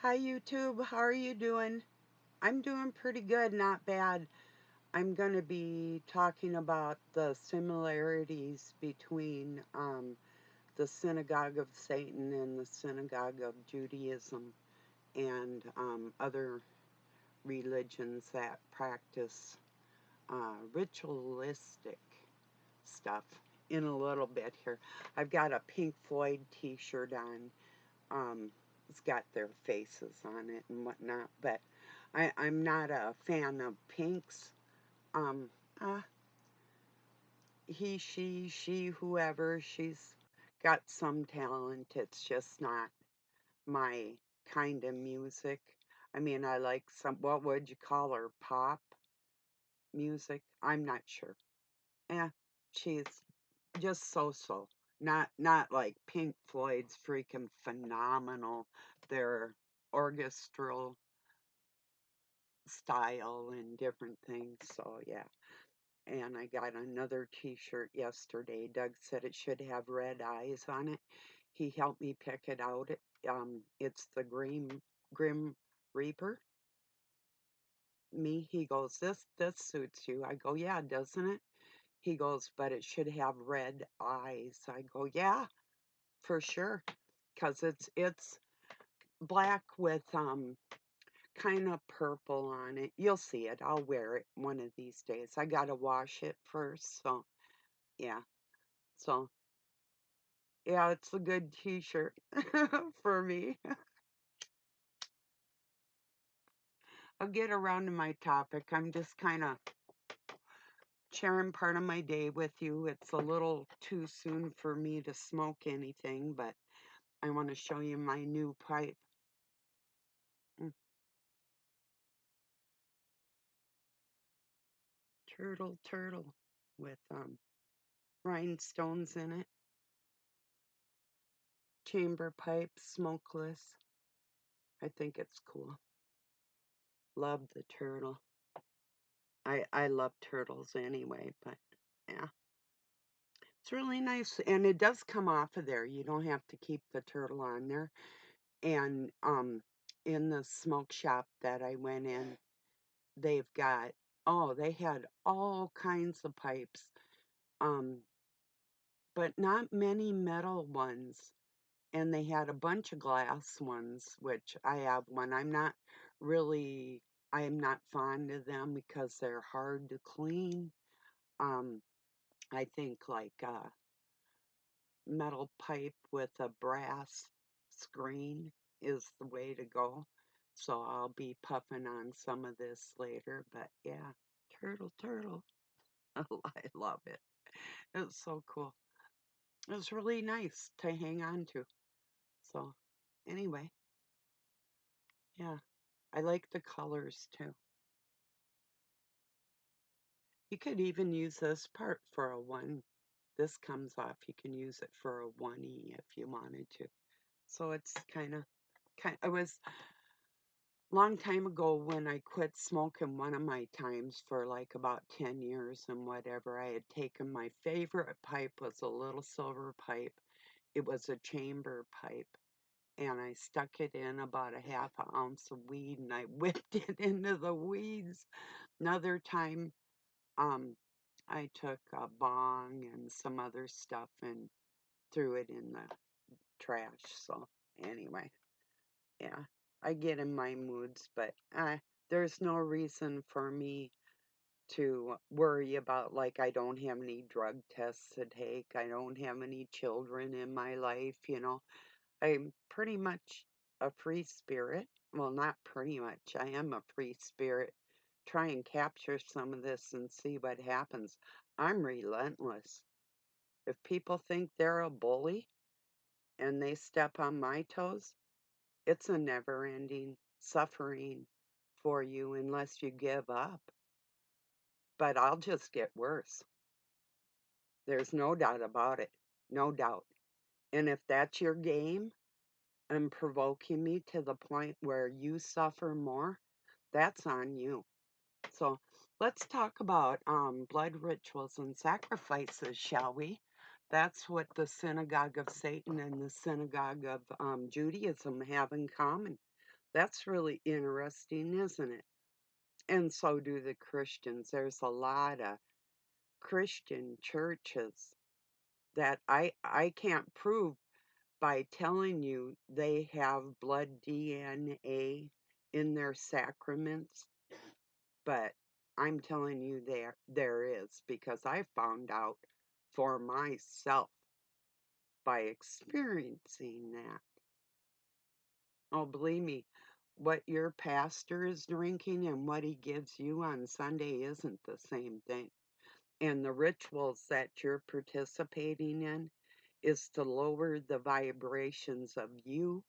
Hi YouTube, how are you doing? I'm doing pretty good, not bad. I'm going to be talking about the similarities between the Synagogue of Satan and the Synagogue of Judaism and other religions that practice ritualistic stuff in a little bit here. I've got a Pink Floyd t-shirt on. It's got their faces on it and whatnot, but I'm not a fan of Pink's. Um, uh, he, she, whoever, she's got some talent. It's just not my kind of music. I mean, I like some, what would you call her, pop music? I'm not sure. Yeah, she's just so-so. Not like Pink Floyd's freaking phenomenal. Their orchestral style and different things. So yeah. And I got another t-shirt yesterday. Doug said it should have red eyes on it. He helped me pick it out. It's the Grim Reaper. He goes, this suits you. I go, yeah, doesn't it? He goes, but it should have red eyes. I go, yeah, for sure, because it's black with kind of purple on it. You'll see it. I'll wear it one of these days. I gotta wash it first, so yeah. So yeah, it's a good t-shirt for me. I'll get around to my topic. I'm just kind of sharing part of my day with you. It's a little too soon for me to smoke anything, but I want to show you my new pipe. Mm, turtle with rhinestones in it. Chamber pipe, smokeless. I think it's cool. Love the turtle. I love turtles anyway, but yeah. It's really nice, and it does come off of there. You don't have to keep the turtle on there. And in the smoke shop that I went in, they've got, oh, they had all kinds of pipes, um, but not many metal ones. And they had a bunch of glass ones, which I have one. Really, I'm not fond of them because they're hard to clean. Um, I think like metal pipe with a brass screen is the way to go. So I'll be puffing on some of this later. But yeah, turtle. I love it. It's so cool. It was really nice to hang on to. So anyway, yeah, I like the colors too. You could even use this part for a one. This comes off. You can use it for a 1E if you wanted to. So it's it was long time ago when I quit smoking one of my times for like about 10 years and whatever. I had taken my favorite pipe was a little silver pipe. It was a chamber pipe. And I stuck it in about a half an ounce of weed and I whipped it into the weeds. Another time, um, I took a bong and some other stuff and threw it in the trash. So anyway, yeah, I get in my moods, but there's no reason for me to worry about, like, I don't have any drug tests to take. I don't have any children in my life. I'm pretty much a free spirit. Well, not pretty much. I am a free spirit. Try and capture some of this and see what happens. I'm relentless. If people think they're a bully and they step on my toes, it's a never ending suffering for you unless you give up. But I'll just get worse. There's no doubt about it. No doubt. And if that's your game and provoking me to the point where you suffer more, that's on you. So let's talk about blood rituals and sacrifices, shall we? That's what the Synagogue of Satan and the Synagogue of Judaism have in common. That's really interesting, isn't it? And so do the Christians. There's a lot of Christian churches that I can't prove by telling you they have blood DNA in their sacraments, but I'm telling you there is because I found out for myself by experiencing that. Oh, believe me, what your pastor is drinking and what he gives you on Sunday isn't the same thing. And the rituals that you're participating in is to lower the vibrations of you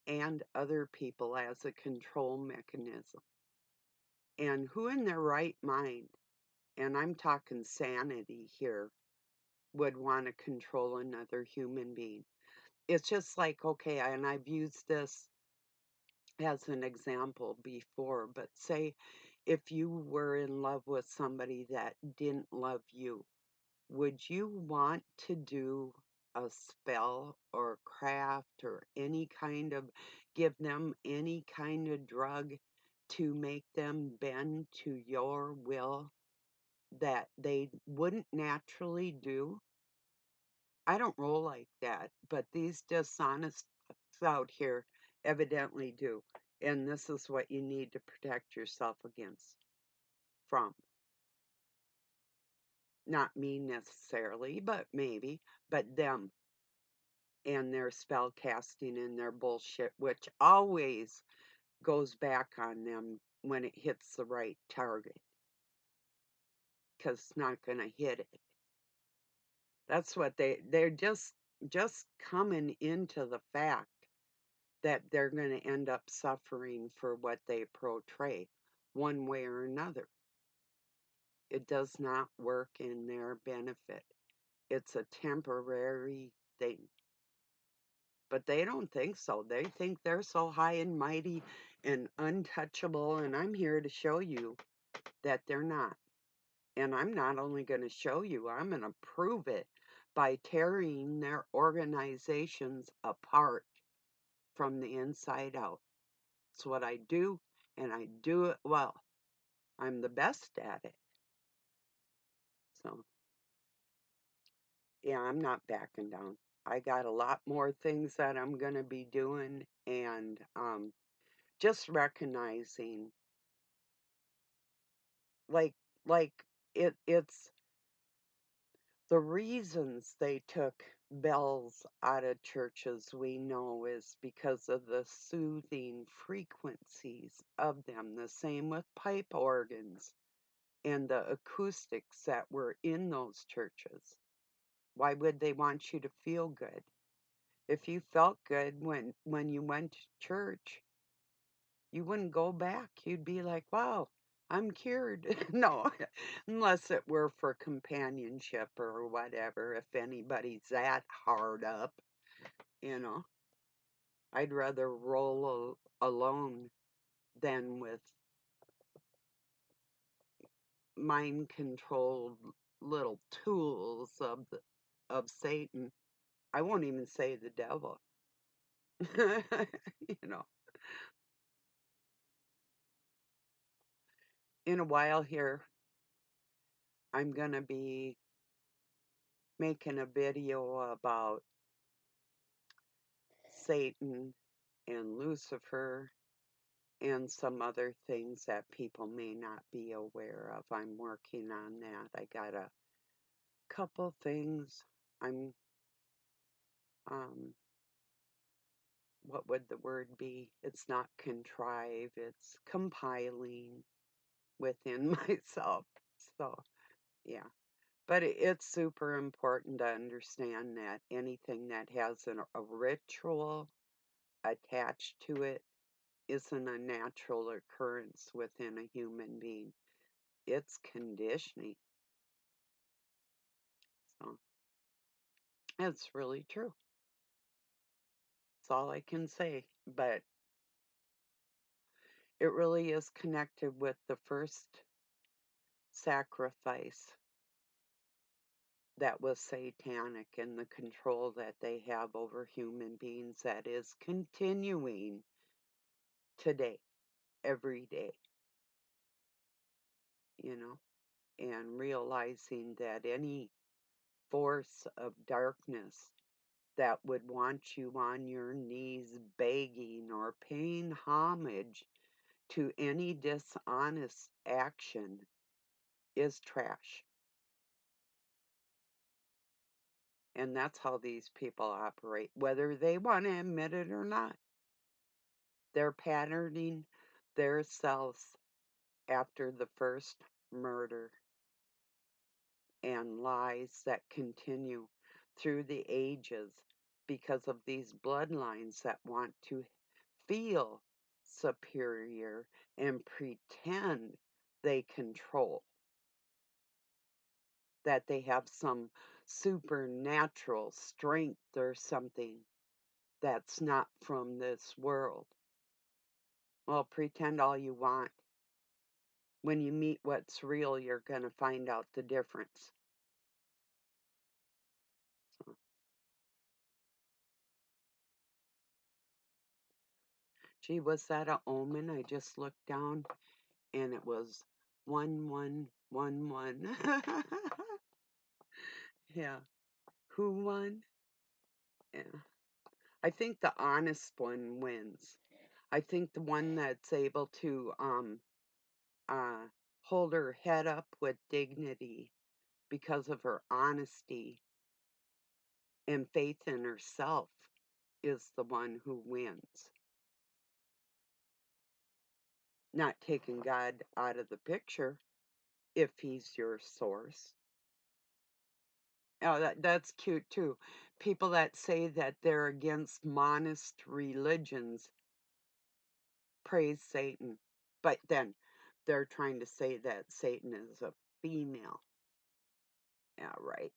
and other people as a control mechanism. And who in their right mind, and I'm talking sanity here, would want to control another human being? It's just like, okay, and I've used this as an example before, but say if you were in love with somebody that didn't love you, would you want to do a spell or craft or any kind of, give them any kind of drug to make them bend to your will that they wouldn't naturally do? I don't roll like that, but these dishonest folks out here evidently do. And this is what you need to protect yourself against from. Not me necessarily, but maybe, but them and their spell casting and their bullshit, which always goes back on them when it hits the right target, because it's not going to hit it. That's what they're just coming into the fact that they're going to end up suffering for what they portray one way or another. It does not work in their benefit. It's a temporary thing. But they don't think so. They think they're so high and mighty and untouchable, and I'm here to show you that they're not. And I'm not only going to show you, I'm going to prove it by tearing their organizations apart from the inside out. It's what I do, and I do it well. I'm the best at it. So, yeah, I'm not backing down. I got a lot more things that I'm going to be doing, and just recognizing like like it's the reasons they took bells out of churches, we know, is because of the soothing frequencies of them. The same with pipe organs and the acoustics that were in those churches. Why would they want you to feel good? If you felt good when you went to church, you wouldn't go back. You'd be like, wow, I'm cured. No, unless it were for companionship or whatever, if anybody's that hard up, you know. I'd rather roll alone than with mind controlled little tools of Satan. I won't even say the devil. You know, in a while here, I'm going to be making a video about Satan and Lucifer and some other things that people may not be aware of. I'm working on that. I got a couple things. I'm, um, what would the word be? It's not contrive, it's compiling within myself. So, yeah. But it's super important to understand that anything that has a ritual attached to it isn't a natural occurrence within a human being. It's conditioning. So it's really true. That's all I can say. But it really is connected with the first sacrifice that was satanic and the control that they have over human beings that is continuing today, every day, and realizing that any force of darkness that would want you on your knees begging or paying homage to any dishonest action is trash. And that's how these people operate, whether they want to admit it or not. They're patterning themselves after the first murder and lies that continue through the ages because of these bloodlines that want to feel superior and pretend they control, that they have some supernatural strength or something that's not from this world. Well, pretend all you want. When you meet what's real, you're going to find out the difference. So, gee, was that a omen? I just looked down and it was 1111. Yeah. Who won? Yeah. I think the honest one wins. I think the one that's able to uh hold her head up with dignity because of her honesty and faith in herself is the one who wins. Not taking God out of the picture if he's your source. Oh, that's cute too. People that say that they're against monist religions praise Satan, but then they're trying to say that Satan is a female. Yeah, right.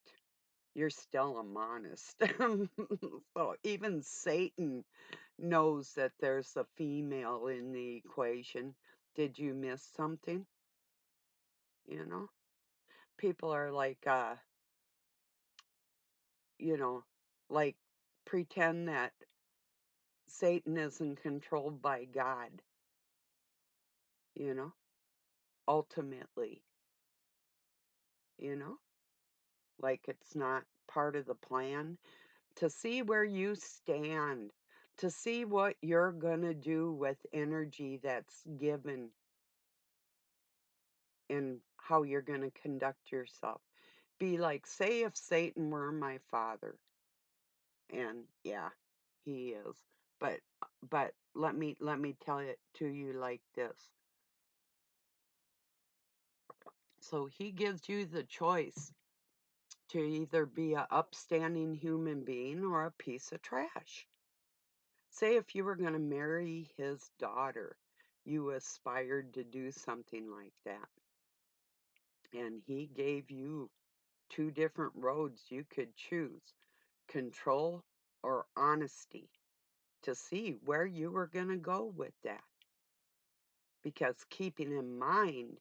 You're still a monist. So even Satan knows that there's a female in the equation. Did you miss something? You know? People are like, you know, like pretend that Satan isn't controlled by God, you know, ultimately, you know, like it's not part of the plan to see where you stand, to see what you're going to do with energy that's given and how you're going to conduct yourself. Be like, say if Satan were my father, and yeah, he is. But let me tell it to you like this. So he gives you the choice to either be a upstanding human being or a piece of trash. Say if you were going to marry his daughter, you aspired to do something like that, and he gave you two different roads you could choose, control or honesty, to see where you were going to go with that. Because keeping in mind,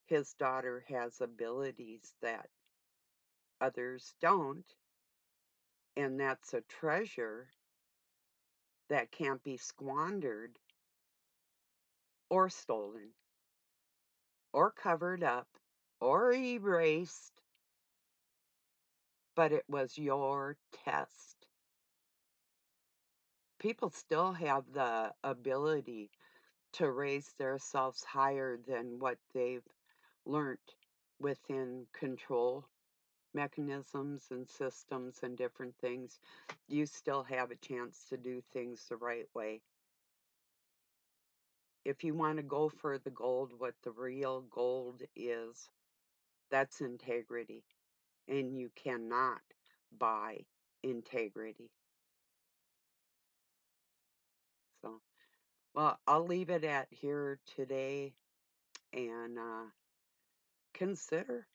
his daughter has abilities that others don't, and that's a treasure that can't be squandered or stolen or covered up or erased, but it was your test. People still have the ability to raise themselves higher than what they've learned within control mechanisms and systems and different things. You still have a chance to do things the right way. If you want to go for the gold, what the real gold is, that's integrity. And you cannot buy integrity. So, well, I'll leave it at here today and consider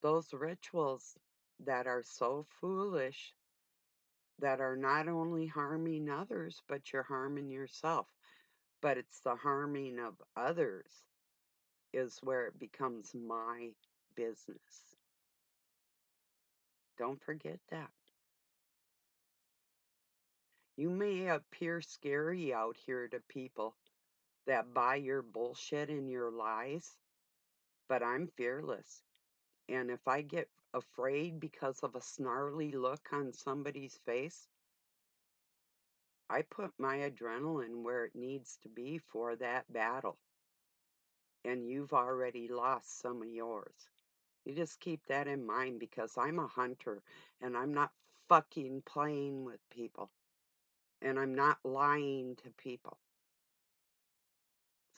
those rituals that are so foolish that are not only harming others, but you're harming yourself. But it's the harming of others is where it becomes my business. Don't forget that. You may appear scary out here to people, that buy your bullshit and your lies, but I'm fearless. And if I get afraid because of a snarly look on somebody's face, I put my adrenaline where it needs to be for that battle. And you've already lost some of yours. You just keep that in mind because I'm a hunter and I'm not fucking playing with people. And I'm not lying to people.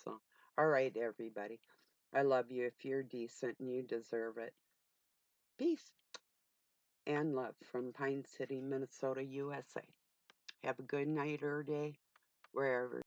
So, all right, everybody. I love you. If you're decent and you deserve it. Peace and love from Pine City, Minnesota, USA. Have a good night or day wherever.